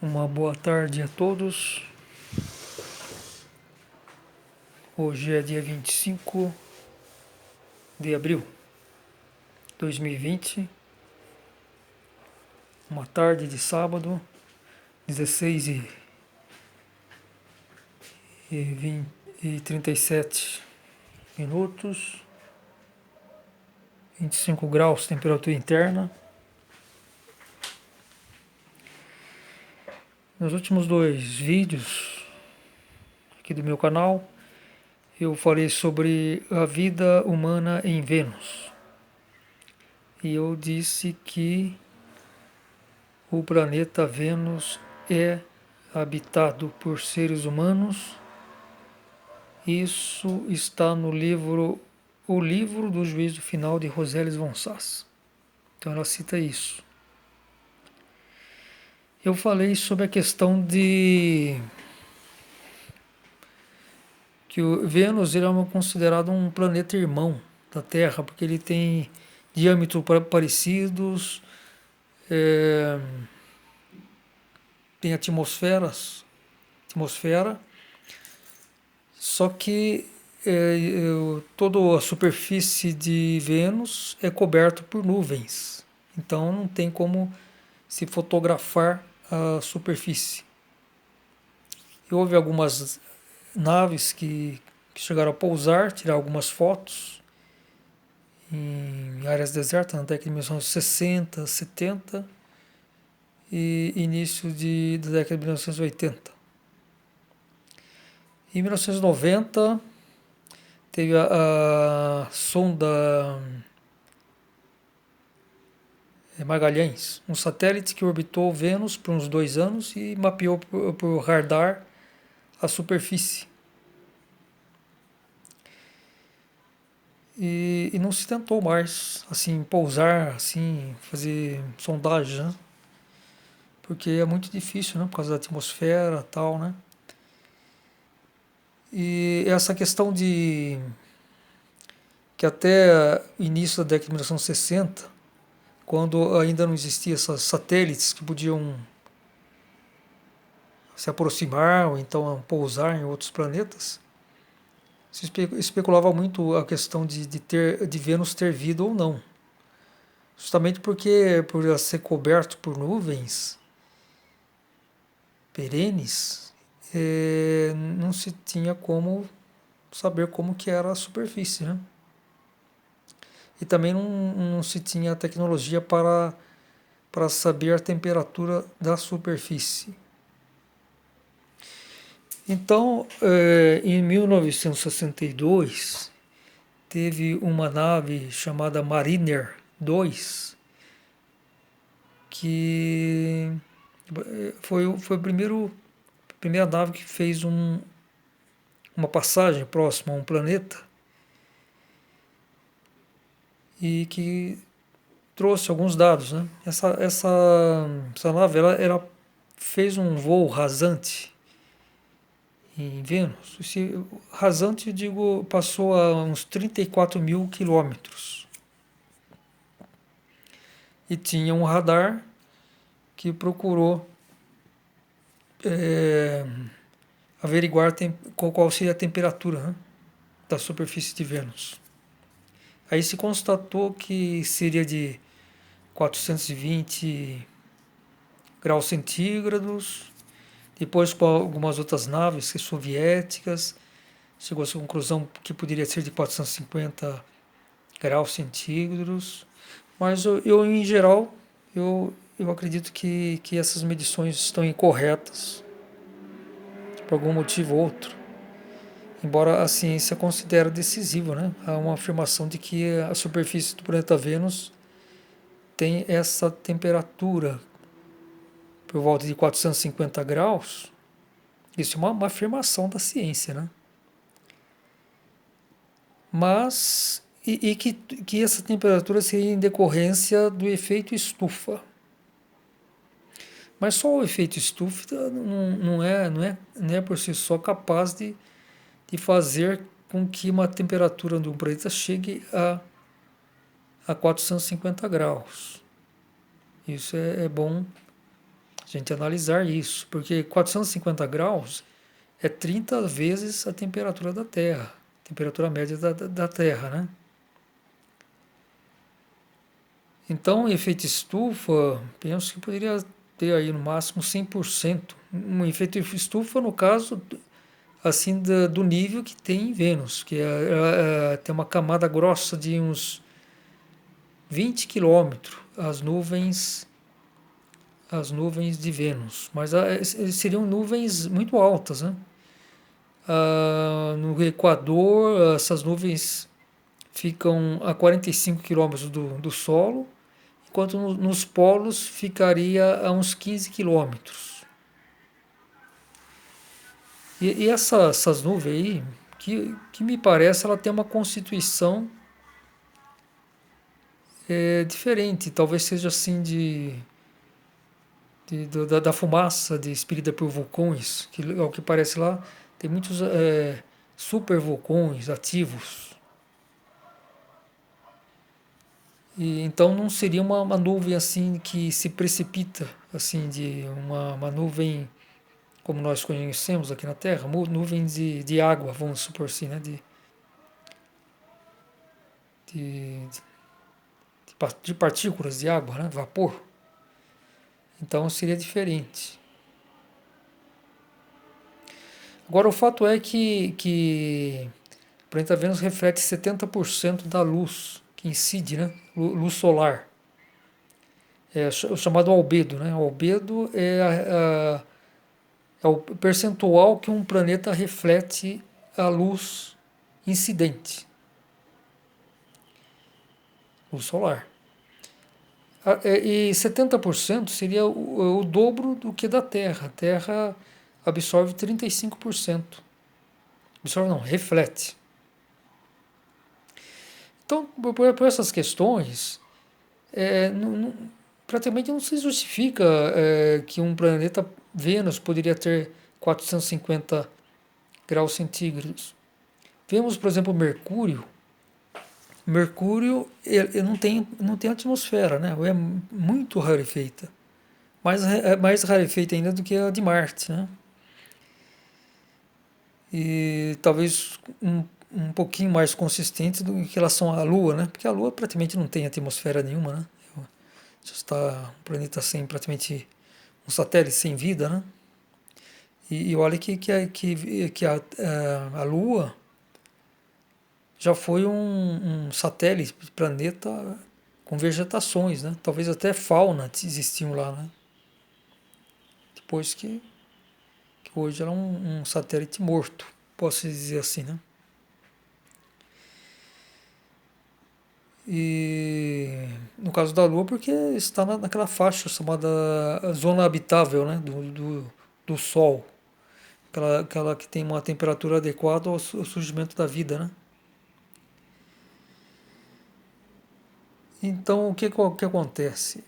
Uma boa tarde a todos. Hoje é dia 25 de abril de 2020. Uma tarde de sábado, 16 e 37 minutos. 25 graus, temperatura interna. Nos últimos dois vídeos aqui do meu canal, eu falei sobre a vida humana em Vênus. E eu disse que o planeta Vênus é habitado por seres humanos. Isso está no livro O Livro do Juízo Final de Roselyes von Sass. Então ela cita isso. Eu falei sobre a questão de que o Vênus ele é considerado um planeta irmão da Terra, porque ele tem diâmetros parecidos, tem atmosfera, só que toda a superfície de Vênus é coberta por nuvens, então não tem como se fotografar a superfície. E houve algumas naves que chegaram a pousar, tirar algumas fotos em áreas desertas na década de 1960, 70 e início da década de 1980. Em 1990 teve a sonda Magalhães, um satélite que orbitou Vênus por uns 2 anos e mapeou por radar a superfície. E não se tentou mais assim pousar, assim fazer sondagem, né? Porque é muito difícil, né? Por causa da atmosfera e tal, né? E essa questão de que até o início da década de 1960, quando ainda não existiam esses satélites que podiam se aproximar ou então pousar em outros planetas, se especulava muito a questão de Vênus ter vida ou não. Justamente porque por ela ser coberto por nuvens perenes, não se tinha como saber como que era a superfície, né? E também não se tinha tecnologia para saber a temperatura da superfície. Então, em 1962, teve uma nave chamada Mariner 2, que foi a primeira nave que fez uma passagem próxima a um planeta e que trouxe alguns dados, né? Essa nave ela fez um voo rasante em Vênus. Rasante, eu digo, passou a uns 34 mil quilômetros. E tinha um radar que procurou averiguar qual seria a temperatura, né, da superfície de Vênus. Aí se constatou que seria de 420 graus centígrados. Depois, com algumas outras naves soviéticas, chegou a essa conclusão que poderia ser de 450 graus centígrados. Mas em geral, eu acredito que essas medições estão incorretas, por algum motivo ou outro. Embora a ciência considere decisivo, né? Há uma afirmação de que a superfície do planeta Vênus tem essa temperatura por volta de 450 graus. Isso é uma afirmação da ciência, né? Mas que essa temperatura seria em decorrência do efeito estufa. Mas só o efeito estufa não é por si só capaz de fazer com que uma temperatura de um planeta chegue a 450 graus. Isso é bom a gente analisar isso, porque 450 graus é 30 vezes a temperatura da Terra, temperatura média da Terra, né? Então, o efeito estufa, penso que poderia ter aí no máximo 100%. Um efeito estufa, no caso, assim, do nível que tem em Vênus, que tem uma camada grossa de uns 20 quilômetros, as nuvens de Vênus. Mas seriam nuvens muito altas, né? No Equador, essas nuvens ficam a 45 quilômetros do solo, enquanto nos polos ficaria a uns 15 quilômetros. E essas nuvens aí, que me parece, ela tem uma constituição diferente, talvez seja assim da fumaça expelida por vulcões, que ao que parece lá tem muitos super vulcões ativos. E então não seria uma nuvem assim que se precipita, assim, de uma nuvem como nós conhecemos aqui na Terra, nuvens de água, vamos supor assim, né? De, de partículas de água, né? Vapor. Então seria diferente. Agora o fato é que o planeta Vênus reflete 70% da luz que incide, né? Luz solar. É o chamado albedo, né? O albedo é o percentual que um planeta reflete a luz incidente, luz solar. E 70% seria o dobro do que da Terra. A Terra absorve 35%. Absorve não, reflete. Então, por essas questões, praticamente não se justifica que um planeta Vênus poderia ter 450 graus centígrados. Vemos, por exemplo, Mercúrio. Mercúrio ele não tem atmosfera, né? É muito rarefeita. Mais rarefeita ainda do que a de Marte, né? E talvez um pouquinho mais consistente em relação à Lua, né? Porque a Lua praticamente não tem atmosfera nenhuma, né? Já está um planeta sem praticamente um satélite sem vida, né? E olha que a Lua já foi um satélite, planeta com vegetações, né? Talvez até fauna existiam lá, né? Depois que hoje ela é um satélite morto, posso dizer assim, né? E no caso da Lua, porque está naquela faixa chamada zona habitável, né? Do Sol, aquela que tem uma temperatura adequada ao surgimento da vida, né? Então, o que acontece?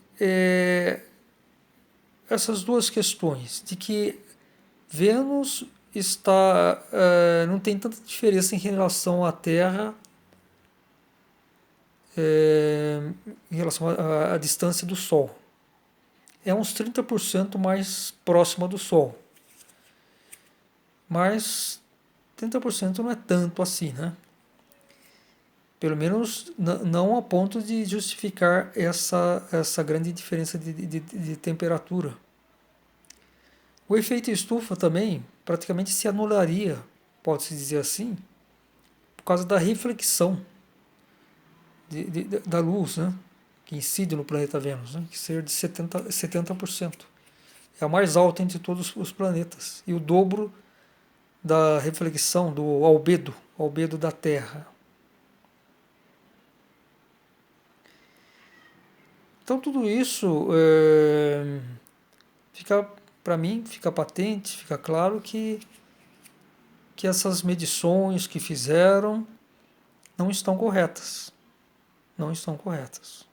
Essas duas questões, de que Vênus não tem tanta diferença em relação à Terra, em relação à distância do Sol. É uns 30% mais próxima do Sol. Mas 30% não é tanto assim, né? Pelo menos não a ponto de justificar essa grande diferença de temperatura. O efeito estufa também praticamente se anularia, pode-se dizer assim, por causa da reflexão da luz, né, que incide no planeta Vênus, né, que seria de 70%. É a mais alta entre todos os planetas. E o dobro da reflexão do albedo da Terra. Então tudo isso fica, para mim, fica patente, fica claro que essas medições que fizeram não estão corretas. Não estão corretas.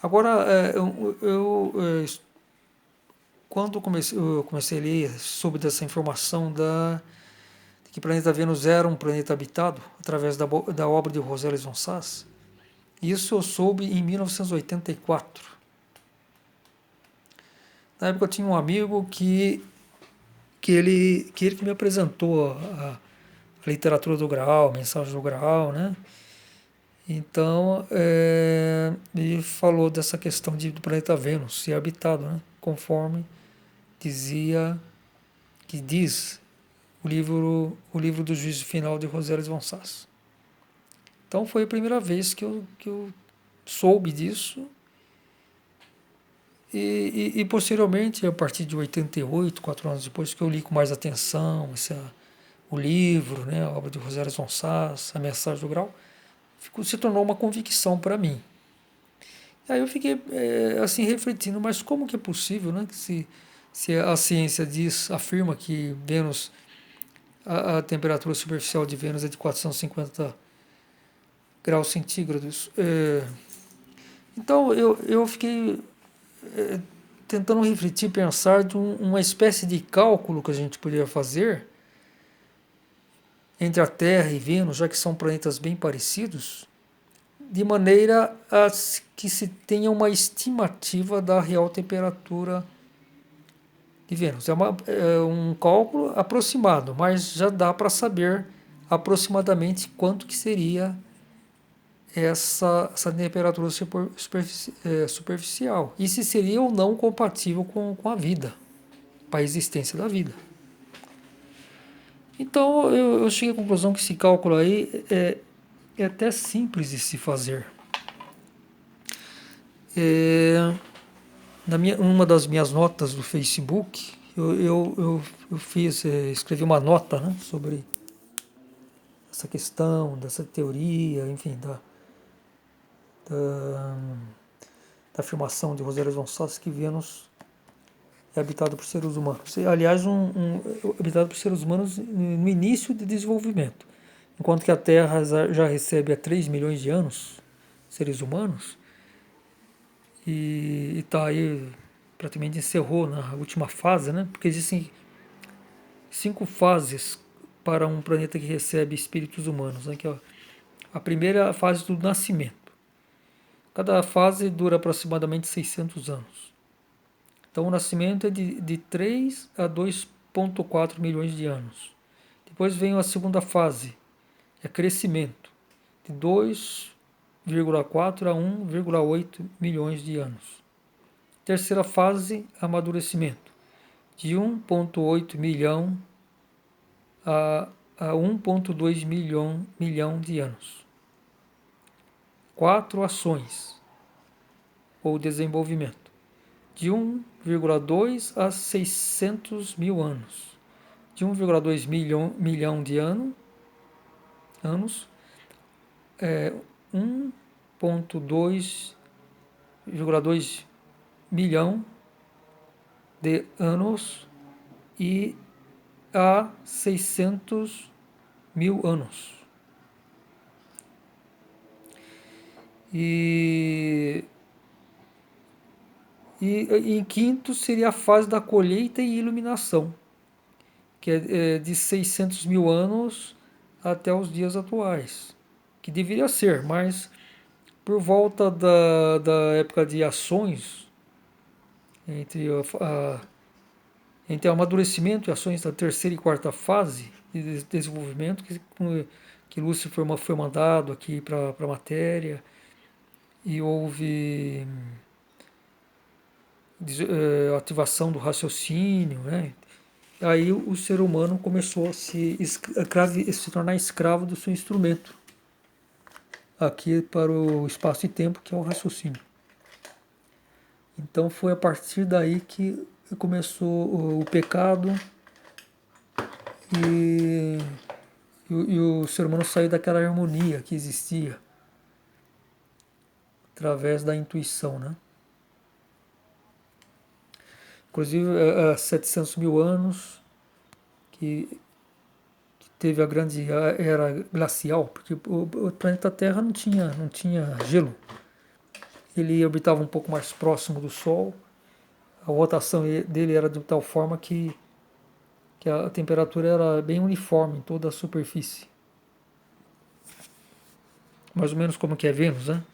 Agora, quando eu comecei a ler sobre essa informação de que o planeta Vênus era um planeta habitado, através da obra de Rosales von Sass, isso eu soube em 1984. Na época eu tinha um amigo que me apresentou a literatura do Graal, a mensagem do Graal, né? Então, ele falou dessa questão do planeta Vênus ser habitado, né? Conforme dizia, que diz o livro do Juízo Final de Rosales von Sass. Então foi a primeira vez que eu soube disso e posteriormente, a partir de 88, 4 anos depois, que eu li com mais atenção o livro, né, a obra de Rosales von Sass, a mensagem do Grau, se tornou uma convicção para mim. Aí eu fiquei assim refletindo, mas como que é possível, né, que se a ciência afirma que Vênus, a temperatura superficial de Vênus é de 450 graus centígrados. Então eu fiquei tentando refletir, pensar de uma espécie de cálculo que a gente poderia fazer entre a Terra e Vênus, já que são planetas bem parecidos, de maneira a que se tenha uma estimativa da real temperatura de Vênus. É um cálculo aproximado, mas já dá para saber aproximadamente quanto que seria essa temperatura superficial. E se seria ou não compatível com a vida, com a existência da vida. Então eu cheguei à conclusão que esse cálculo aí é até simples de se fazer. Uma das minhas notas do Facebook, eu escrevi uma nota, né, sobre essa questão, dessa teoria, enfim, da afirmação de Rosales von Sass que Vênus é habitado por seres humanos. Aliás, habitado por seres humanos no início de desenvolvimento. Enquanto que a Terra já recebe há 3 milhões de anos seres humanos, e está aí, praticamente encerrou na última fase, né? Porque existem 5 fases para um planeta que recebe espíritos humanos, né? Que é a primeira fase do nascimento. Cada fase dura aproximadamente 600 anos. Então o nascimento é de 3 a 2,4 milhões de anos. Depois vem a segunda fase, é crescimento, de 2,4 a 1,8 milhões de anos. Terceira fase, amadurecimento, de 1,8 milhão a 1,2 milhão de anos. 4 ações, ou desenvolvimento, de 1,2 a 600 mil anos. De 1,2 milhão de anos, 1,2 milhão de anos e a 600 mil anos. E em quinto seria a fase da colheita e iluminação, que é de 600 mil anos até os dias atuais, que deveria ser, mas por volta da época de ações, entre o amadurecimento e ações da terceira e quarta fase de desenvolvimento, que Lúcifer foi mandado aqui para a matéria, e houve ativação do raciocínio, né? Aí o ser humano começou a se tornar escravo do seu instrumento, aqui para o espaço e tempo, que é o raciocínio. Então foi a partir daí que começou o pecado e o ser humano saiu daquela harmonia que existia através da intuição, né? Inclusive há 700 mil anos que teve a grande era glacial, porque o planeta Terra não tinha gelo. Ele orbitava um pouco mais próximo do Sol, a rotação dele era de tal forma que a temperatura era bem uniforme em toda a superfície. Mais ou menos como que é Vênus, né?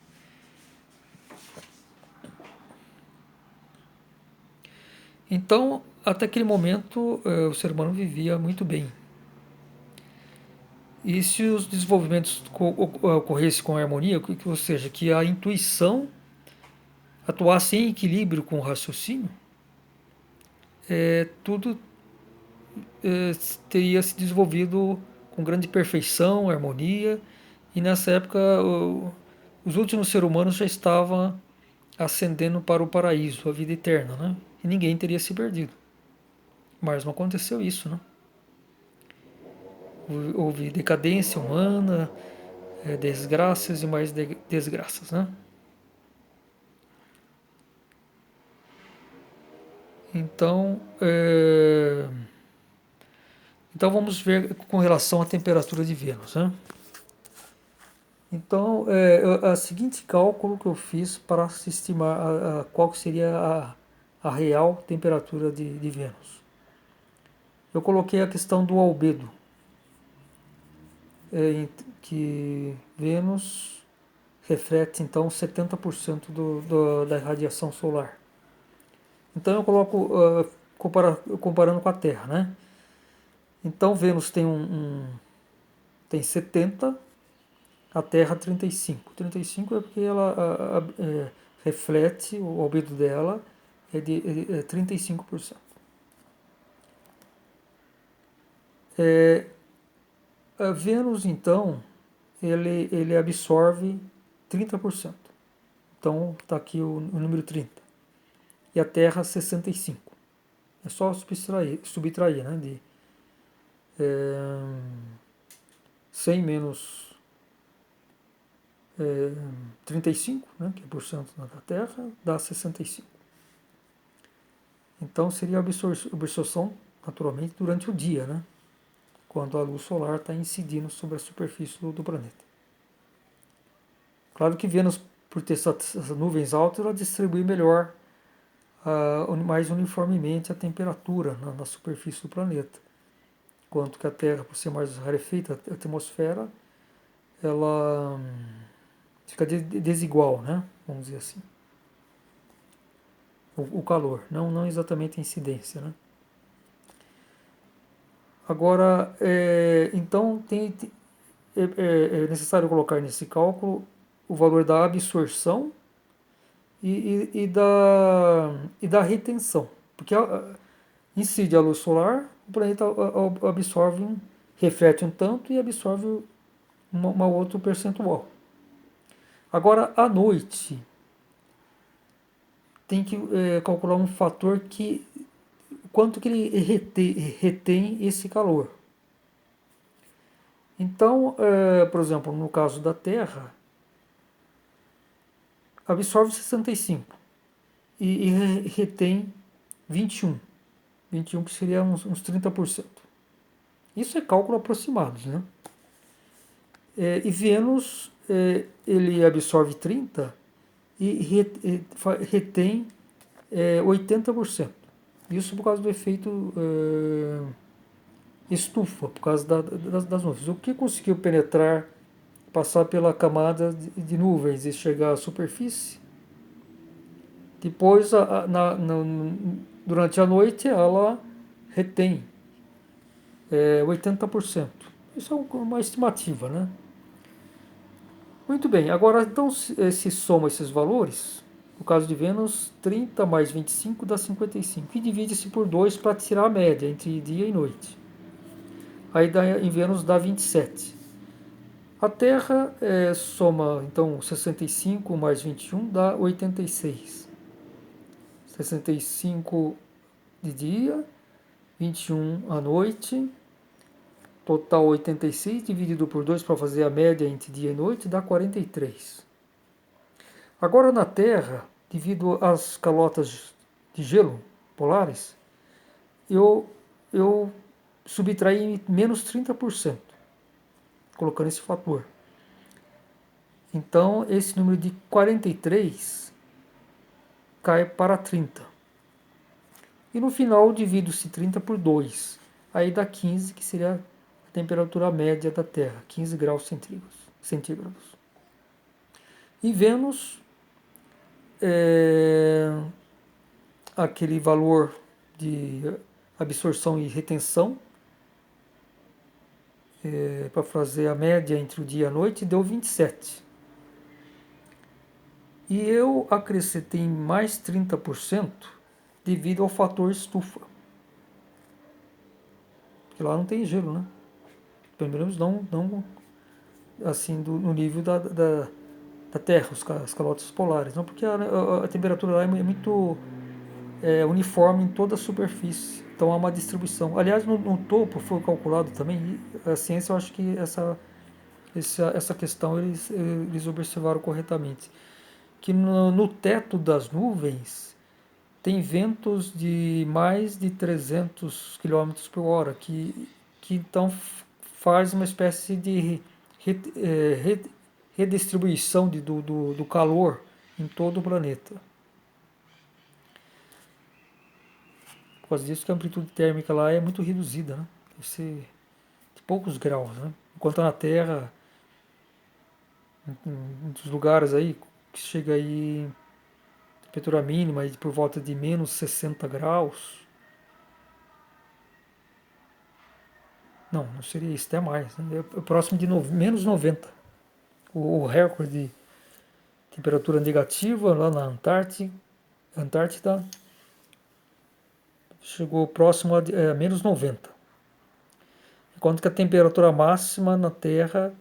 Então, até aquele momento, o ser humano vivia muito bem. E se os desenvolvimentos ocorressem com harmonia, ou seja, que a intuição atuasse em equilíbrio com o raciocínio, tudo eh, teria se desenvolvido com grande perfeição, harmonia, e nessa época os últimos seres humanos já estavam ascendendo para o paraíso, a vida eterna, né? E ninguém teria se perdido. Mas não aconteceu isso, né? Houve decadência humana, desgraças e mais desgraças, né? Então, então vamos ver com relação à temperatura de Vênus, né? Então, a seguinte cálculo que eu fiz para se estimar qual seria a real temperatura de Vênus. Eu coloquei a questão do albedo, que Vênus reflete então 70% da radiação solar. Então eu coloco comparando com a Terra, né? Então Vênus tem 70, a Terra 35. 35 é porque ela reflete, o albedo dela é 35%. A Vênus, então, ele absorve 30%. Então está aqui o número 30. E a Terra 65. É só subtrair, né? De 100 menos 35, né, que é por cento da Terra, dá 65. Então seria a absorção, naturalmente, durante o dia, né, quando a luz solar está incidindo sobre a superfície do planeta. Claro que Vênus, por ter essas nuvens altas, ela distribui melhor, mais uniformemente a temperatura na superfície do planeta. Enquanto que a Terra, por ser mais rarefeita, a atmosfera, ela fica desigual, né? Vamos dizer assim. O calor, não exatamente a incidência, né? Agora, então é necessário colocar nesse cálculo o valor da absorção e da retenção, porque incide a luz solar, o planeta absorve, reflete um tanto e absorve uma outro percentual. Agora, à noite, tem que calcular um fator que quanto que ele retém esse calor. Então, por exemplo, no caso da Terra, absorve 65 e retém 21. 21 que seria uns 30%. Isso é cálculo aproximado, né? E Vênus, ele absorve 30 e retém 80%. Isso por causa do efeito estufa, por causa das nuvens. O que conseguiu penetrar, passar pela camada de nuvens e chegar à superfície, depois, durante a noite, ela retém 80%. Isso é uma estimativa, né? Muito bem, agora então se soma esses valores, no caso de Vênus, 30 mais 25 dá 55, e divide-se por 2 para tirar a média entre dia e noite. Aí em Vênus dá 27. A Terra soma então 65 mais 21 dá 86. 65 de dia, 21 à noite, total 86 dividido por 2 para fazer a média entre dia e noite dá 43. Agora na Terra, devido às calotas de gelo polares, eu subtraí menos 30%, colocando esse fator. Então esse número de 43 cai para 30. E no final divido-se 30 por 2. Aí dá 15, que seria a temperatura média da Terra, 15 graus centígrados. E Vênus, aquele valor de absorção e retenção, para fazer a média entre o dia e a noite, deu 27. E eu acrescentei mais 30% devido ao fator estufa. Porque lá não tem gelo, né? Pelo menos não assim no nível da Terra, as calotas polares. Não, porque a temperatura lá é muito uniforme em toda a superfície. Então há uma distribuição. Aliás, no topo foi calculado também, e a ciência, eu acho que essa questão eles observaram corretamente. Que no teto das nuvens tem ventos de mais de 300 quilômetros por hora, que então faz uma espécie de redistribuição do calor em todo o planeta. Por causa disso que a amplitude térmica lá é muito reduzida, né? Deve ser de poucos graus, né? Enquanto na Terra, em muitos lugares aí, que chega aí temperatura mínima aí por volta de menos 60 graus. Não seria isso, até mais, né? É próximo de menos 90. O recorde de temperatura negativa lá na Antártida chegou próximo a menos 90. Enquanto que a temperatura máxima na Terra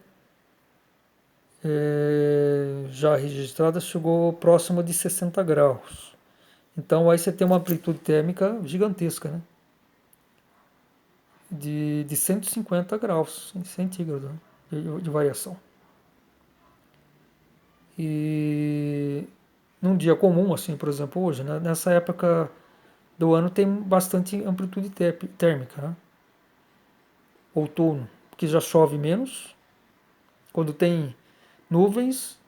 já registrada chegou próximo de 60 graus. Então aí você tem uma amplitude térmica gigantesca, né? De 150 graus centígrados, né? de variação. E num dia comum, assim, por exemplo, hoje, né? Nessa época do ano tem bastante amplitude térmica, né? Outono, porque já chove menos. Quando tem nuvens,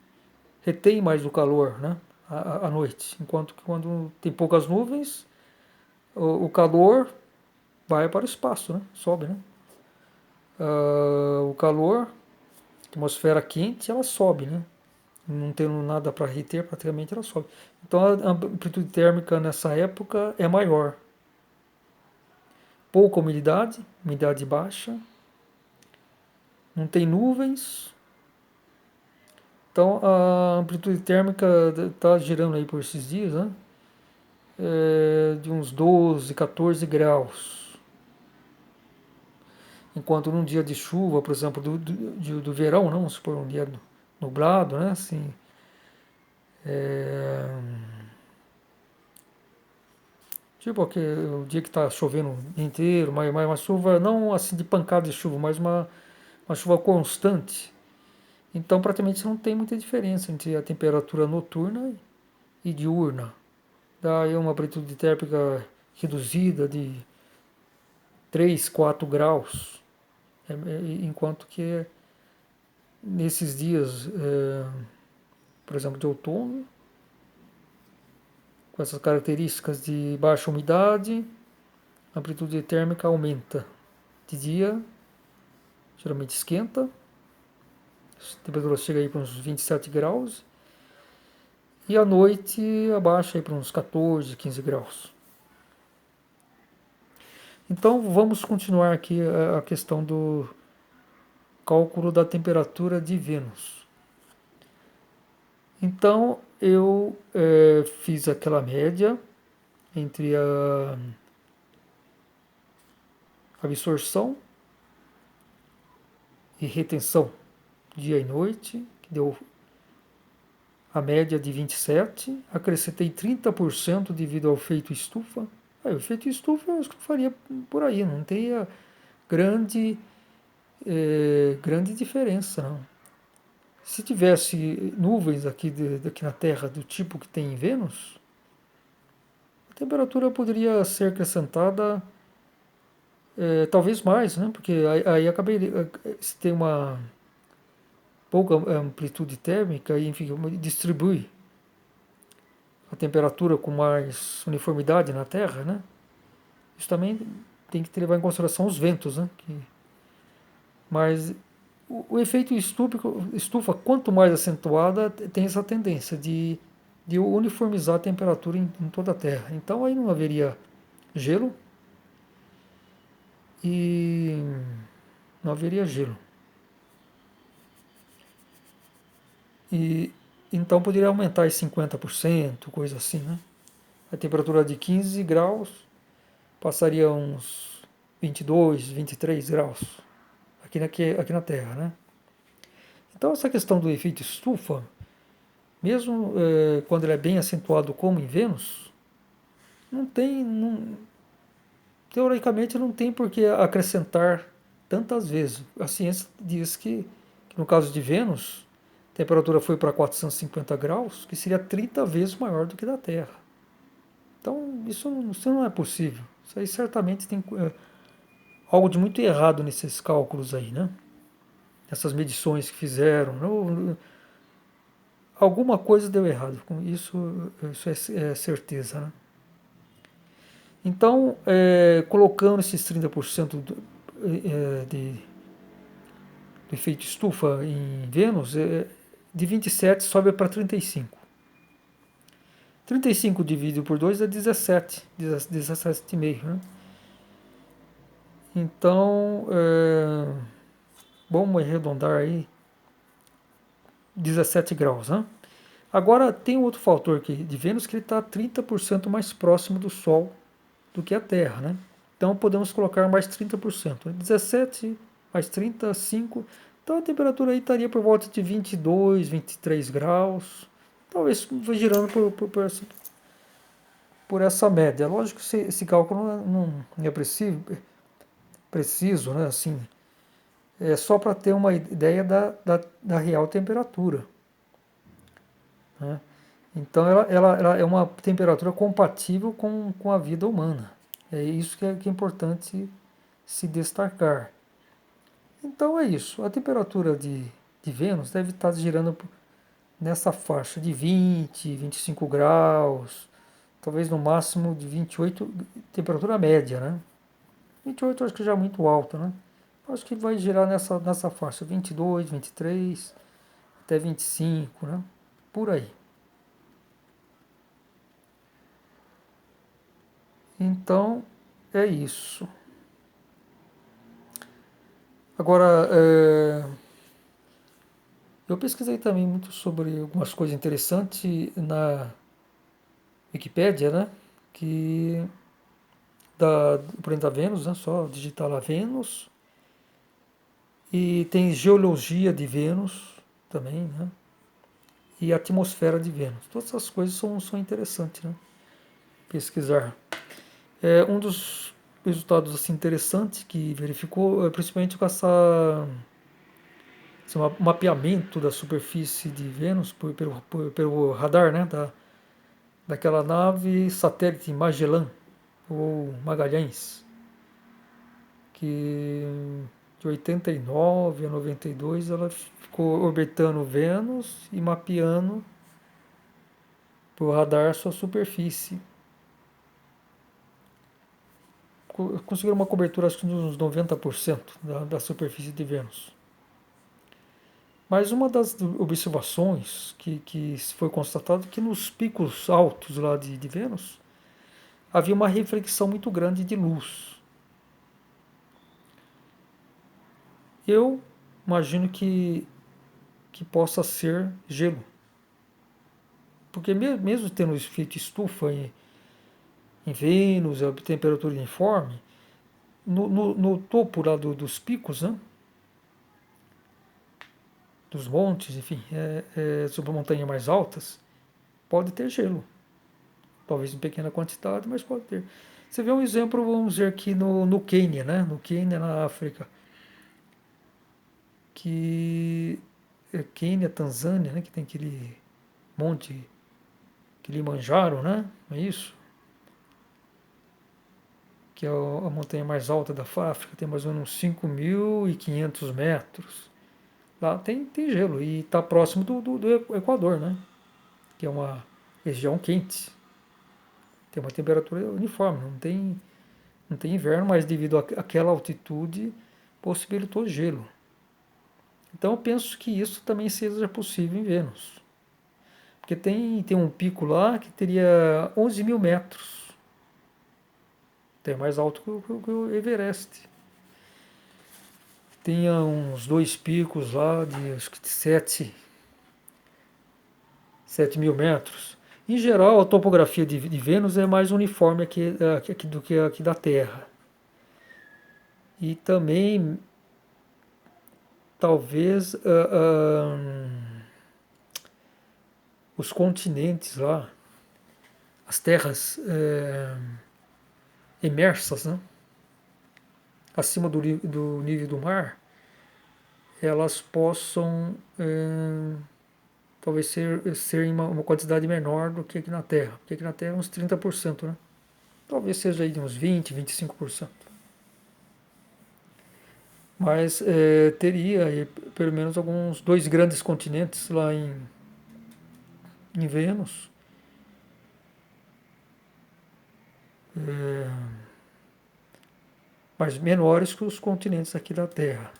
retém mais o calor, né? À noite. Enquanto que quando tem poucas nuvens, o calor vai para o espaço, né? Sobe, né? O calor, a atmosfera quente, ela sobe, né? Não tendo nada para reter, praticamente ela sobe. Então a amplitude térmica nessa época é maior. Pouca umidade baixa, não tem nuvens. Então a amplitude térmica está girando aí por esses dias, né? De uns 12, 14 graus. Enquanto num dia de chuva, por exemplo, do verão, não, vamos supor um dia nublado, né? Assim, tipo o dia que está chovendo o dia inteiro, mas uma chuva não assim de pancada de chuva, mas uma chuva constante. Então praticamente não tem muita diferença entre a temperatura noturna e diurna. Daí uma amplitude térmica reduzida de 3, 4 graus. Enquanto que nesses dias, por exemplo, de outono, com essas características de baixa umidade, a amplitude térmica aumenta. De dia, geralmente esquenta, a temperatura chega aí para uns 27 graus, e à noite abaixa aí para uns 14, 15 graus. Então vamos continuar aqui a questão do cálculo da temperatura de Vênus. Então eu fiz aquela média entre a absorção e retenção dia e noite, que deu a média de 27, acrescentei 30% devido ao efeito estufa. O efeito estufa eu acho que faria por aí, não teria grande diferença, não. Se tivesse nuvens aqui na Terra do tipo que tem em Vênus, a temperatura poderia ser acrescentada talvez mais, né? Porque aí acabei se tem uma pouca amplitude térmica e enfim distribui a temperatura com mais uniformidade na Terra, né? Isso também tem que levar em consideração os ventos, né? Mas o efeito estufa, quanto mais acentuada, tem essa tendência de uniformizar a temperatura em toda a Terra. Então aí não haveria gelo e não haveria gelo. E então poderia aumentar em 50%, coisa assim, né? A temperatura de 15 graus passaria uns 22, 23 graus aqui na Terra, né? Então essa questão do efeito estufa, mesmo quando ele é bem acentuado como em Vênus, não tem, teoricamente não tem por que acrescentar tantas vezes. A ciência diz que no caso de Vênus, a temperatura foi para 450 graus, que seria 30 vezes maior do que da Terra. Então isso não é possível. Isso aí certamente tem algo de muito errado nesses cálculos aí, né? Essas medições que fizeram. Alguma coisa deu errado. Com isso é certeza, né? Então, colocando esses 30% do efeito estufa em Vênus, de 27 sobe para 35. 35 dividido por 2 é 17, 17,5, né? Então, vamos arredondar aí, 17 graus, né? Agora, tem outro fator aqui de Vênus que ele está 30% mais próximo do Sol do que a Terra, né? Então, podemos colocar mais 30%. 17 mais 30, 5. Então, a temperatura aí estaria por volta de 22, 23 graus. Talvez girando por essa média. Lógico que esse cálculo não é preciso, né? Assim, é só para ter uma ideia da real temperatura, né? Então ela é uma temperatura compatível com a vida humana. É isso que é importante se destacar. Então é isso. A temperatura de Vênus deve estar girando nessa faixa de 20, 25 graus, talvez no máximo de 28, temperatura média, né? 28 eu acho que já é muito alto, né? Acho que vai girar nessa faixa, 22, 23, até 25, né? Por aí. Então, é isso. Agora, eu pesquisei também muito sobre algumas coisas interessantes na Wikipédia, né? Que do planeta Vênus, né? Só digitar lá Vênus. E tem geologia de Vênus também, né? E a atmosfera de Vênus. Todas essas coisas são interessantes, né? Pesquisar. Um dos resultados assim, interessantes que verificou, principalmente com esse mapeamento da superfície de Vênus pelo radar, né? Daquela nave satélite Magellan, ou Magalhães, que de 89 a 92 ela ficou orbitando Vênus e mapeando por radar sua superfície. Conseguiram uma cobertura acho que uns 90% da superfície de Vênus. Mas uma das observações que foi constatado que nos picos altos lá de Vênus havia uma reflexão muito grande de luz. Eu imagino que possa ser gelo. Porque mesmo tendo efeito estufa em Vênus, a temperatura uniforme, no topo lá dos picos, né, dos montes, enfim, sobre montanhas mais altas, pode ter gelo. Talvez em pequena quantidade, mas pode ter. Você vê um exemplo, vamos dizer, aqui no Quênia, né? No Quênia, na África. Que é Quênia, Tanzânia, né? Que tem aquele monte Kilimanjaro, né? É isso? Que é a montanha mais alta da África, tem mais ou menos 5.500 metros. Lá tem gelo e está próximo do Equador, né? Que é uma região quente. Tem uma temperatura uniforme, não tem inverno, mas devido àquela altitude possibilitou gelo. Então eu penso que isso também seja possível em Vênus. Porque tem um pico lá que teria 11 mil metros. Até mais alto que o Everest. Tinha uns dois picos lá de acho que de 7 mil metros. Em geral, a topografia de Vênus é mais uniforme aqui do que aqui da Terra. E também, talvez, os continentes lá, as terras imersas, né, acima do nível do mar, elas possam talvez ser em uma quantidade menor do que aqui na Terra. Porque aqui na Terra é uns 30%, né? Talvez seja aí de uns 20, 25%. Mas teria aí, pelo menos alguns dois grandes continentes lá em Vênus. Mas menores que os continentes aqui da Terra.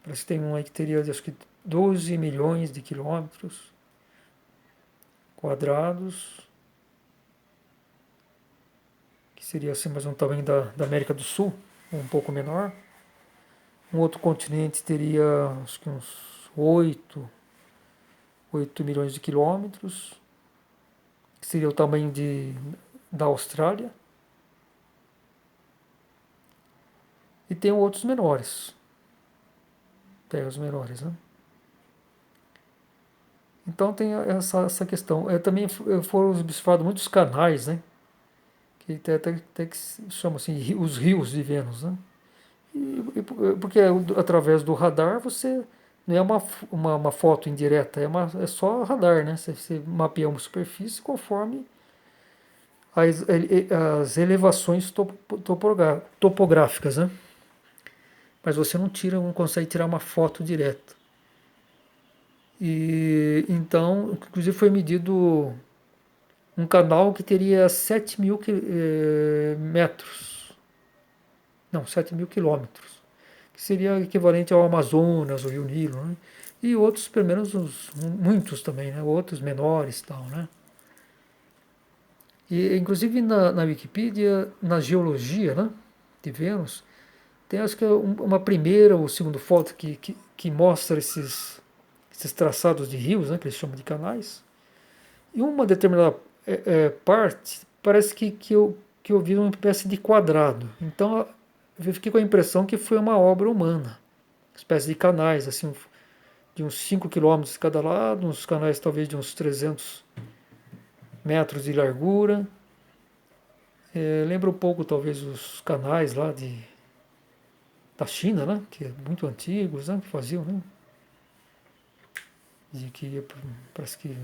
Parece que tem um aí que teria, acho que 12 milhões de quilômetros quadrados, que seria assim mais um tamanho da América do Sul, um pouco menor. Um outro continente teria acho que uns 8 milhões de quilômetros, que seria o tamanho da Austrália. E tem outros menores, terras menores, né? Então tem essa questão. Também foram observados muitos canais, né? Que até que se chama assim, os rios de Vênus, né? Porque através do radar você não é uma foto indireta, é só radar, né? Você mapeia uma superfície conforme as elevações topográficas, né? Mas você não consegue tirar uma foto direta. E então, inclusive foi medido um canal que teria 7 mil metros, não, 7 mil quilômetros, que seria equivalente ao Amazonas, ao Rio Nilo, né? E outros, pelo menos muitos também, né? Outros menores e tal, né? E inclusive na Wikipedia, na geologia, né, de Vênus, tem acho que uma primeira ou segunda foto que mostra esses traçados de rios, né, que eles chamam de canais. E uma determinada parte parece que eu vi uma espécie de quadrado. Então eu fiquei com a impressão que foi uma obra humana, uma espécie de canais, assim, de uns 5 quilômetros de cada lado, uns canais talvez de uns 300 metros de largura. Lembra um pouco talvez os canais lá da China, né? Que é muito antigos, né? Que faziam, né? De que parece que